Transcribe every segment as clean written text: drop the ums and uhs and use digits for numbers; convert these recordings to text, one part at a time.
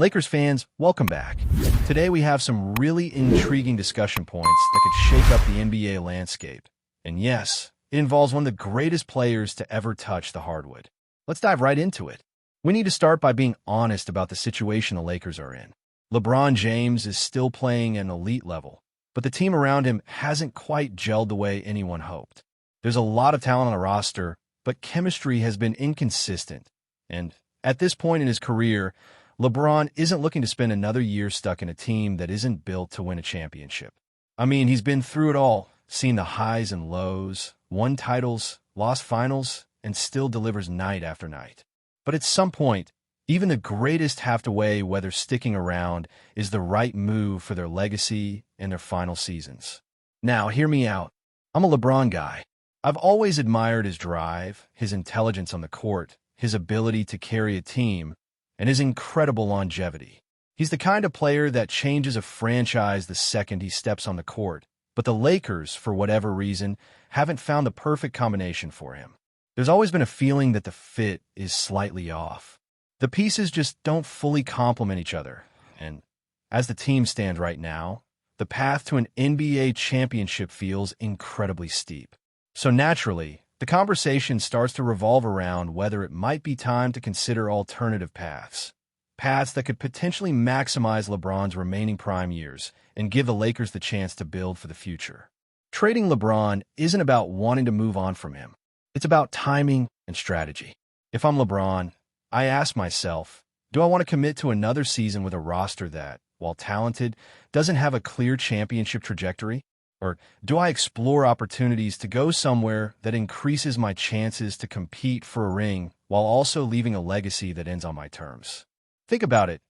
Lakers fans, welcome back. Today we have some really intriguing discussion points that could shake up the NBA landscape. And yes, it involves one of the greatest players to ever touch the hardwood. Let's dive right into it. We need to start by being honest about the situation the Lakers are in. LeBron James is still playing at an elite level, but the team around him hasn't quite gelled the way anyone hoped. There's a lot of talent on the roster, but chemistry has been inconsistent. And at this point in his career, LeBron isn't looking to spend another year stuck in a team that isn't built to win a championship. I mean, he's been through it all, seen the highs and lows, won titles, lost finals, and still delivers night after night. But at some point, even the greatest have to weigh whether sticking around is the right move for their legacy and their final seasons. Now, hear me out. I'm a LeBron guy. I've always admired his drive, his intelligence on the court, his ability to carry a team, and his incredible longevity. He's the kind of player that changes a franchise the second he steps on the court, but the Lakers, for whatever reason, haven't found the perfect combination for him. There's always been a feeling that the fit is slightly off. The pieces just don't fully complement each other, and as the team stands right now, the path to an NBA championship feels incredibly steep. So naturally, the conversation starts to revolve around whether it might be time to consider alternative paths that could potentially maximize LeBron's remaining prime years and give the Lakers the chance to build for the future. Trading LeBron isn't about wanting to move on from him. It's about timing and strategy. If I'm LeBron, I ask myself, do I want to commit to another season with a roster that, while talented, doesn't have a clear championship trajectory? Or do I explore opportunities to go somewhere that increases my chances to compete for a ring while also leaving a legacy that ends on my terms? Think about it.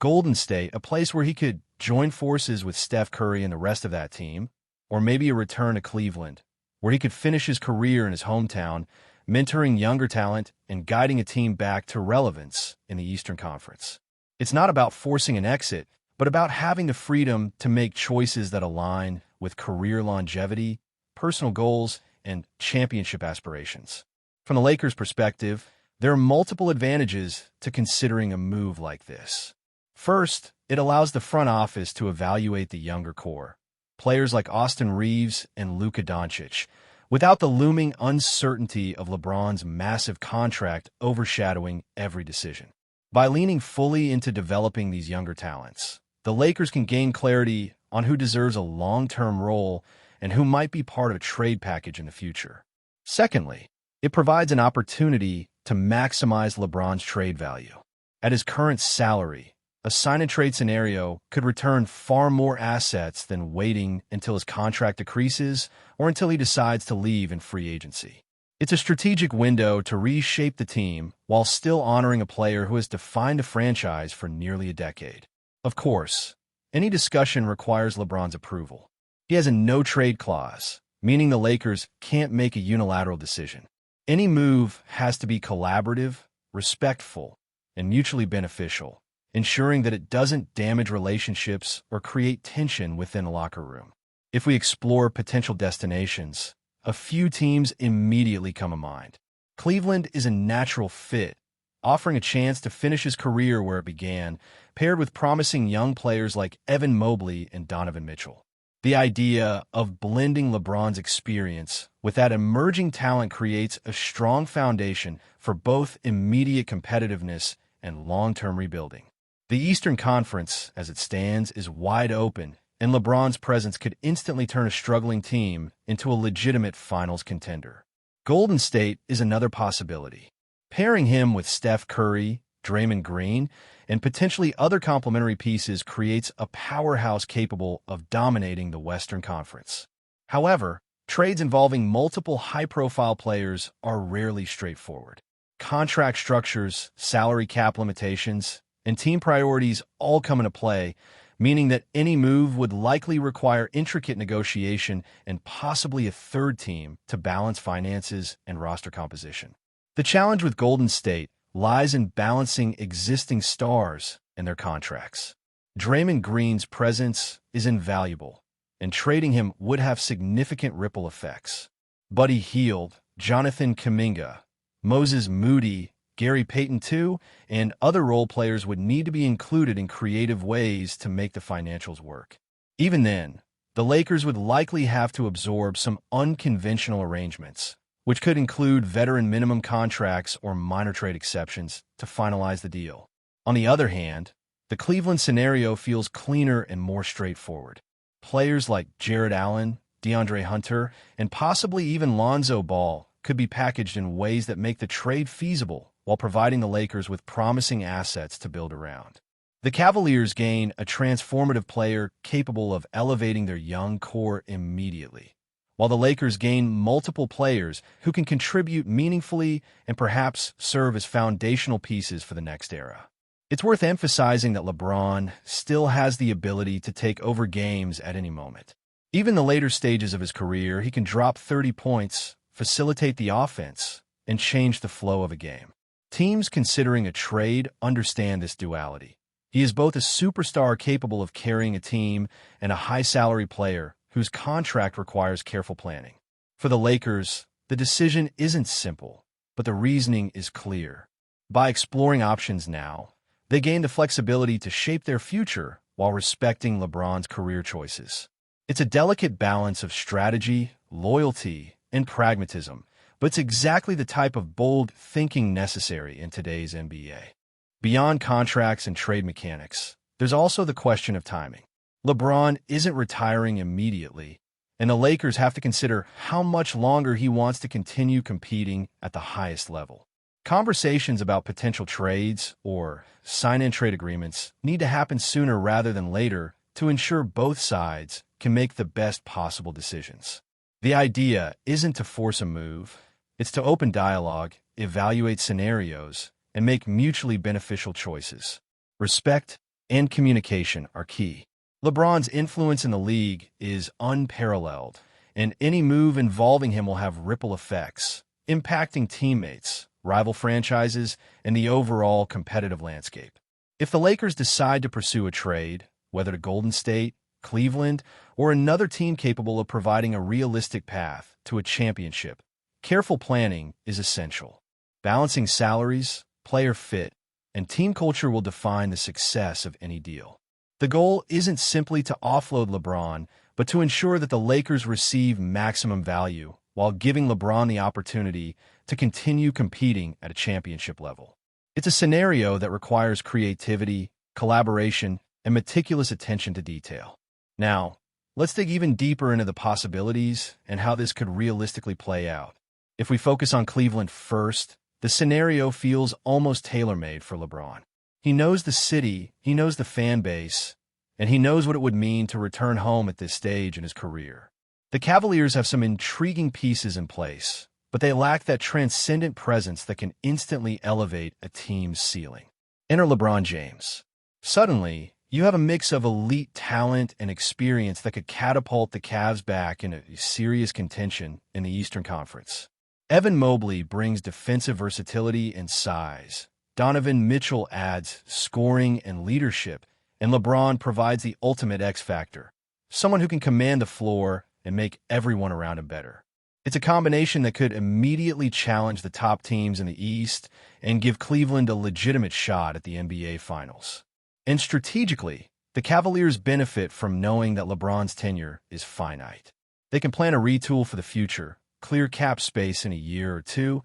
Golden State, a place where he could join forces with Steph Curry and the rest of that team, or maybe a return to Cleveland, where he could finish his career in his hometown, mentoring younger talent and guiding a team back to relevance in the Eastern Conference. It's not about forcing an exit, but about having the freedom to make choices that align with career longevity, personal goals, and championship aspirations. From the Lakers' perspective, there are multiple advantages to considering a move like this. First, it allows the front office to evaluate the younger core, players like Austin Reeves and Luka Doncic, without the looming uncertainty of LeBron's massive contract overshadowing every decision. By leaning fully into developing these younger talents, the Lakers can gain clarity on who deserves a long-term role and who might be part of a trade package in the future. Secondly, it provides an opportunity to maximize LeBron's trade value. At his current salary, a sign-and-trade scenario could return far more assets than waiting until his contract decreases or until he decides to leave in free agency. It's a strategic window to reshape the team while still honoring a player who has defined a franchise for nearly a decade. Of course, any discussion requires LeBron's approval. He has a no-trade clause, meaning the Lakers can't make a unilateral decision. Any move has to be collaborative, respectful, and mutually beneficial, ensuring that it doesn't damage relationships or create tension within a locker room. If we explore potential destinations, a few teams immediately come to mind. Cleveland is a natural fit, offering a chance to finish his career where it began, paired with promising young players like Evan Mobley and Donovan Mitchell. The idea of blending LeBron's experience with that emerging talent creates a strong foundation for both immediate competitiveness and long-term rebuilding. The Eastern Conference, as it stands, is wide open, and LeBron's presence could instantly turn a struggling team into a legitimate finals contender. Golden State is another possibility. Pairing him with Steph Curry, Draymond Green, and potentially other complementary pieces creates a powerhouse capable of dominating the Western Conference. However, trades involving multiple high-profile players are rarely straightforward. Contract structures, salary cap limitations, and team priorities all come into play, meaning that any move would likely require intricate negotiation and possibly a third team to balance finances and roster composition. The challenge with Golden State lies in balancing existing stars and their contracts. Draymond Green's presence is invaluable, and trading him would have significant ripple effects. Buddy Hield, Jonathan Kuminga, Moses Moody, Gary Payton too, and other role players would need to be included in creative ways to make the financials work. Even then, the Lakers would likely have to absorb some unconventional arrangements, which could include veteran minimum contracts or minor trade exceptions to finalize the deal. On the other hand, the Cleveland scenario feels cleaner and more straightforward. Players like Jared Allen, DeAndre Hunter, and possibly even Lonzo Ball could be packaged in ways that make the trade feasible while providing the Lakers with promising assets to build around. The Cavaliers gain a transformative player capable of elevating their young core immediately, while the Lakers gain multiple players who can contribute meaningfully and perhaps serve as foundational pieces for the next era. It's worth emphasizing that LeBron still has the ability to take over games at any moment. Even in the later stages of his career, he can drop 30 points, facilitate the offense, and change the flow of a game. Teams considering a trade understand this duality. He is both a superstar capable of carrying a team and a high-salary player whose contract requires careful planning. For the Lakers, the decision isn't simple, but the reasoning is clear. By exploring options now, they gain the flexibility to shape their future while respecting LeBron's career choices. It's a delicate balance of strategy, loyalty, and pragmatism, but it's exactly the type of bold thinking necessary in today's NBA. Beyond contracts and trade mechanics, there's also the question of timing. LeBron isn't retiring immediately, and the Lakers have to consider how much longer he wants to continue competing at the highest level. Conversations about potential trades or sign-in trade agreements need to happen sooner rather than later to ensure both sides can make the best possible decisions. The idea isn't to force a move, it's to open dialogue, evaluate scenarios, and make mutually beneficial choices. Respect and communication are key. LeBron's influence in the league is unparalleled, and any move involving him will have ripple effects, impacting teammates, rival franchises, and the overall competitive landscape. If the Lakers decide to pursue a trade, whether to Golden State, Cleveland, or another team capable of providing a realistic path to a championship, careful planning is essential. Balancing salaries, player fit, and team culture will define the success of any deal. The goal isn't simply to offload LeBron, but to ensure that the Lakers receive maximum value while giving LeBron the opportunity to continue competing at a championship level. It's a scenario that requires creativity, collaboration, and meticulous attention to detail. Now, let's dig even deeper into the possibilities and how this could realistically play out. If we focus on Cleveland first, the scenario feels almost tailor-made for LeBron. He knows the city, he knows the fan base, and he knows what it would mean to return home at this stage in his career. The Cavaliers have some intriguing pieces in place, but they lack that transcendent presence that can instantly elevate a team's ceiling. Enter LeBron James. Suddenly, you have a mix of elite talent and experience that could catapult the Cavs back into serious contention in the Eastern Conference. Evan Mobley brings defensive versatility and size. Donovan Mitchell adds scoring and leadership, and LeBron provides the ultimate X factor, someone who can command the floor and make everyone around him better. It's a combination that could immediately challenge the top teams in the East and give Cleveland a legitimate shot at the NBA Finals. And strategically, the Cavaliers benefit from knowing that LeBron's tenure is finite. They can plan a retool for the future, clear cap space in a year or two,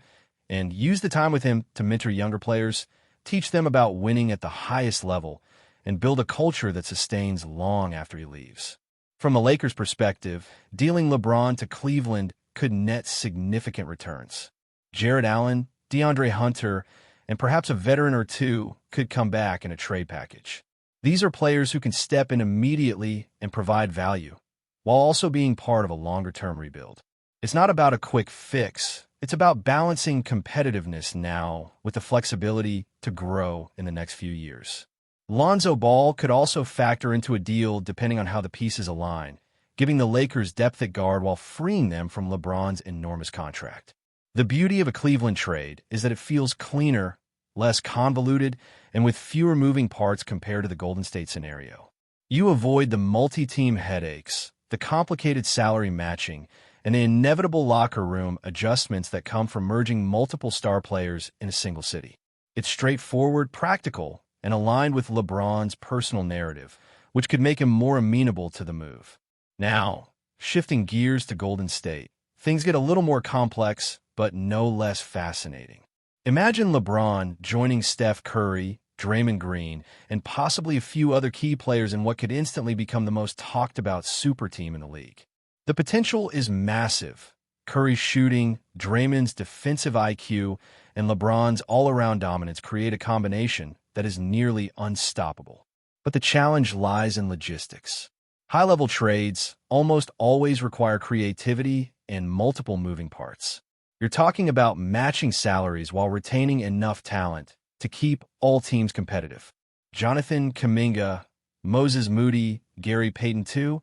and use the time with him to mentor younger players, teach them about winning at the highest level, and build a culture that sustains long after he leaves. From the Lakers' perspective, dealing LeBron to Cleveland could net significant returns. Jared Allen, DeAndre Hunter, and perhaps a veteran or two could come back in a trade package. These are players who can step in immediately and provide value, while also being part of a longer-term rebuild. It's not about a quick fix. It's about balancing competitiveness now with the flexibility to grow in the next few years. Lonzo Ball could also factor into a deal depending on how the pieces align, giving the Lakers depth at guard while freeing them from LeBron's enormous contract. The beauty of a Cleveland trade is that it feels cleaner, less convoluted, and with fewer moving parts compared to the Golden State scenario. You avoid the multi-team headaches, the complicated salary matching, and the inevitable locker room adjustments that come from merging multiple star players in a single city. It's straightforward, practical, and aligned with LeBron's personal narrative, which could make him more amenable to the move. Now, shifting gears to Golden State, things get a little more complex, but no less fascinating. Imagine LeBron joining Steph Curry, Draymond Green, and possibly a few other key players in what could instantly become the most talked-about super team in the league. The potential is massive. Curry's shooting, Draymond's defensive IQ, and LeBron's all-around dominance create a combination that is nearly unstoppable. But the challenge lies in logistics. High-level trades almost always require creativity and multiple moving parts. You're talking about matching salaries while retaining enough talent to keep all teams competitive. Jonathan Kuminga, Moses Moody, Gary Payton II,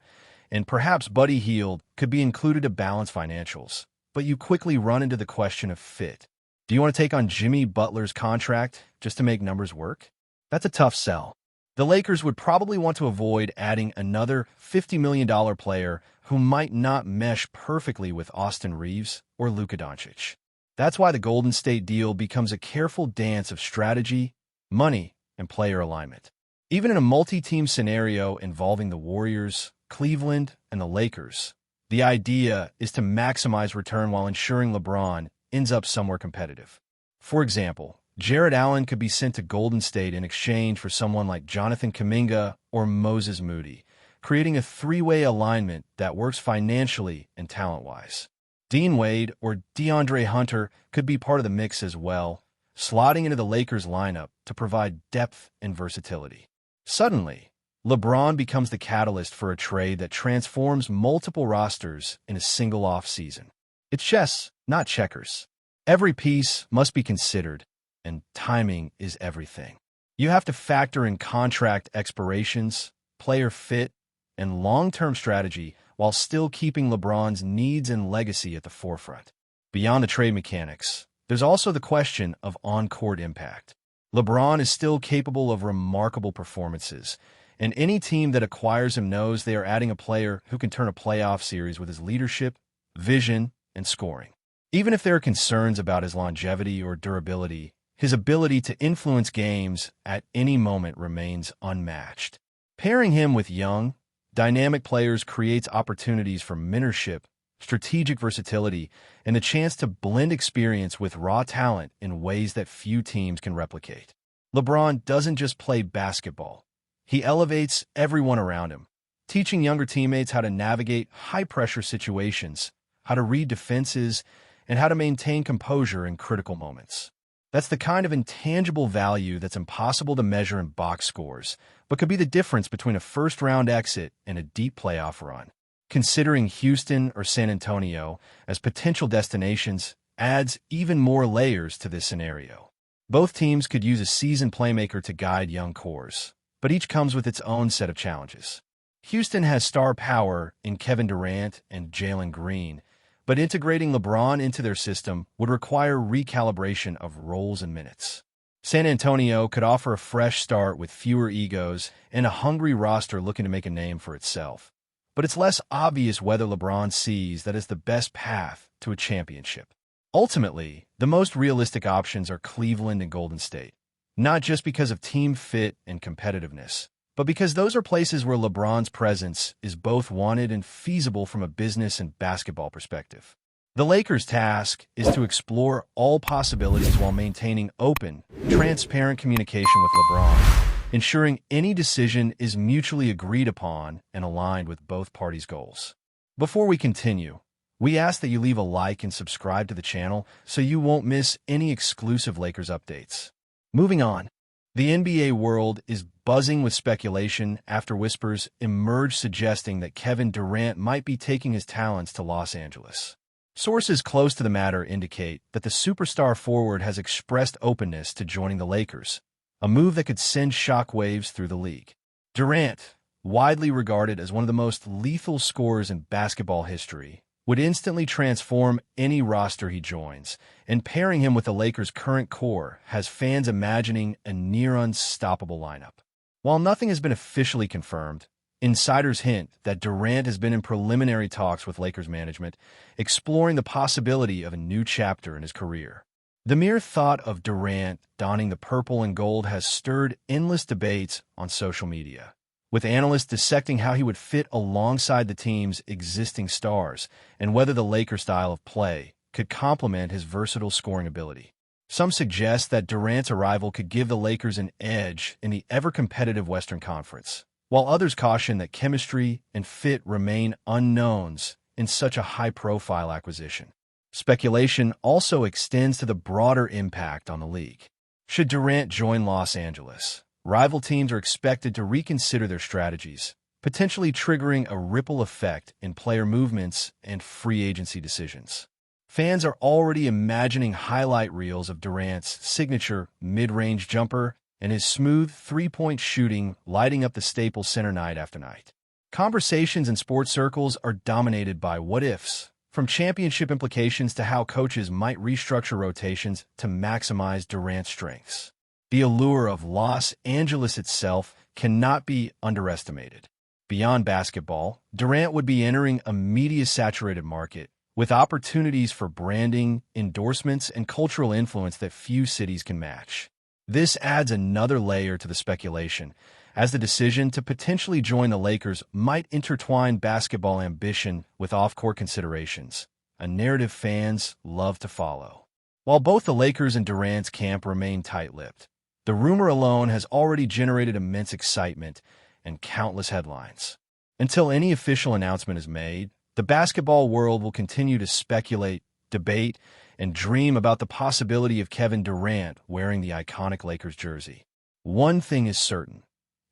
and perhaps Buddy Hield could be included to balance financials, but you quickly run into the question of fit. Do you want to take on Jimmy Butler's contract just to make numbers work? That's a tough sell. The Lakers would probably want to avoid adding another $50 million player who might not mesh perfectly with Austin Reeves or Luka Doncic. That's why the Golden State deal becomes a careful dance of strategy, money, and player alignment. Even in a multi-team scenario involving the Warriors, Cleveland, and the Lakers, the idea is to maximize return while ensuring LeBron ends up somewhere competitive. For example, Jarrett Allen could be sent to Golden State in exchange for someone like Jonathan Kuminga or Moses Moody, creating a three-way alignment that works financially and talent-wise. Dean Wade or DeAndre Hunter could be part of the mix as well, slotting into the Lakers lineup to provide depth and versatility. Suddenly, LeBron becomes the catalyst for a trade that transforms multiple rosters in a single off-season. It's chess, not checkers. Every piece must be considered, and timing is everything. You have to factor in contract expirations, player fit, and long-term strategy while still keeping LeBron's needs and legacy at the forefront. Beyond the trade mechanics, there's also the question of on-court impact. LeBron is still capable of remarkable performances, and any team that acquires him knows they are adding a player who can turn a playoff series with his leadership, vision, and scoring. Even if there are concerns about his longevity or durability, his ability to influence games at any moment remains unmatched. Pairing him with young, dynamic players creates opportunities for mentorship, strategic versatility, and the chance to blend experience with raw talent in ways that few teams can replicate. LeBron doesn't just play basketball. He elevates everyone around him, teaching younger teammates how to navigate high-pressure situations, how to read defenses, and how to maintain composure in critical moments. That's the kind of intangible value that's impossible to measure in box scores, but could be the difference between a first-round exit and a deep playoff run. Considering Houston or San Antonio as potential destinations adds even more layers to this scenario. Both teams could use a seasoned playmaker to guide young cores, but each comes with its own set of challenges. Houston has star power in Kevin Durant and Jalen Green, but integrating LeBron into their system would require recalibration of roles and minutes. San Antonio could offer a fresh start with fewer egos and a hungry roster looking to make a name for itself. But it's less obvious whether LeBron sees that as the best path to a championship. Ultimately, the most realistic options are Cleveland and Golden State, not just because of team fit and competitiveness, but because those are places where LeBron's presence is both wanted and feasible from a business and basketball perspective. The Lakers' task is to explore all possibilities while maintaining open, transparent communication with LeBron, ensuring any decision is mutually agreed upon and aligned with both parties' goals. Before we continue, we ask that you leave a like and subscribe to the channel so you won't miss any exclusive Lakers updates. Moving on. The NBA world is buzzing with speculation after whispers emerged suggesting that Kevin Durant might be taking his talents to Los Angeles. Sources close to the matter indicate that the superstar forward has expressed openness to joining the Lakers, a move that could send shockwaves through the league. Durant, widely regarded as one of the most lethal scorers in basketball history, would instantly transform any roster he joins, and pairing him with the Lakers' current core has fans imagining a near-unstoppable lineup. While nothing has been officially confirmed, insiders hint that Durant has been in preliminary talks with Lakers management, exploring the possibility of a new chapter in his career. The mere thought of Durant donning the purple and gold has stirred endless debates on social media, with analysts dissecting how he would fit alongside the team's existing stars and whether the Lakers' style of play could complement his versatile scoring ability. Some suggest that Durant's arrival could give the Lakers an edge in the ever-competitive Western Conference, while others caution that chemistry and fit remain unknowns in such a high-profile acquisition. Speculation also extends to the broader impact on the league. Should Durant join Los Angeles, rival teams are expected to reconsider their strategies, potentially triggering a ripple effect in player movements and free agency decisions. Fans are already imagining highlight reels of Durant's signature mid-range jumper and his smooth three-point shooting lighting up the Staples Center night after night. Conversations in sports circles are dominated by what-ifs, from championship implications to how coaches might restructure rotations to maximize Durant's strengths. The allure of Los Angeles itself cannot be underestimated. Beyond basketball, Durant would be entering a media-saturated market, with opportunities for branding, endorsements, and cultural influence that few cities can match. This adds another layer to the speculation, as the decision to potentially join the Lakers might intertwine basketball ambition with off-court considerations, a narrative fans love to follow. While both the Lakers and Durant's camp remain tight-lipped, the rumor alone has already generated immense excitement and countless headlines. Until any official announcement is made, the basketball world will continue to speculate, debate, and dream about the possibility of Kevin Durant wearing the iconic Lakers jersey. One thing is certain.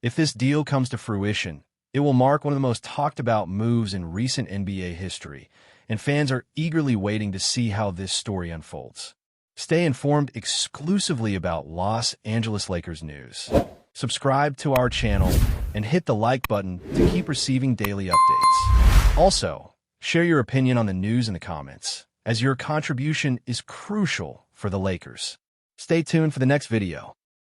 If this deal comes to fruition, it will mark one of the most talked-about moves in recent NBA history, and fans are eagerly waiting to see how this story unfolds. Stay informed exclusively about Los Angeles Lakers news. Subscribe to our channel and hit the like button to keep receiving daily updates. Also, share your opinion on the news in the comments, as your contribution is crucial for the Lakers. Stay tuned for the next video.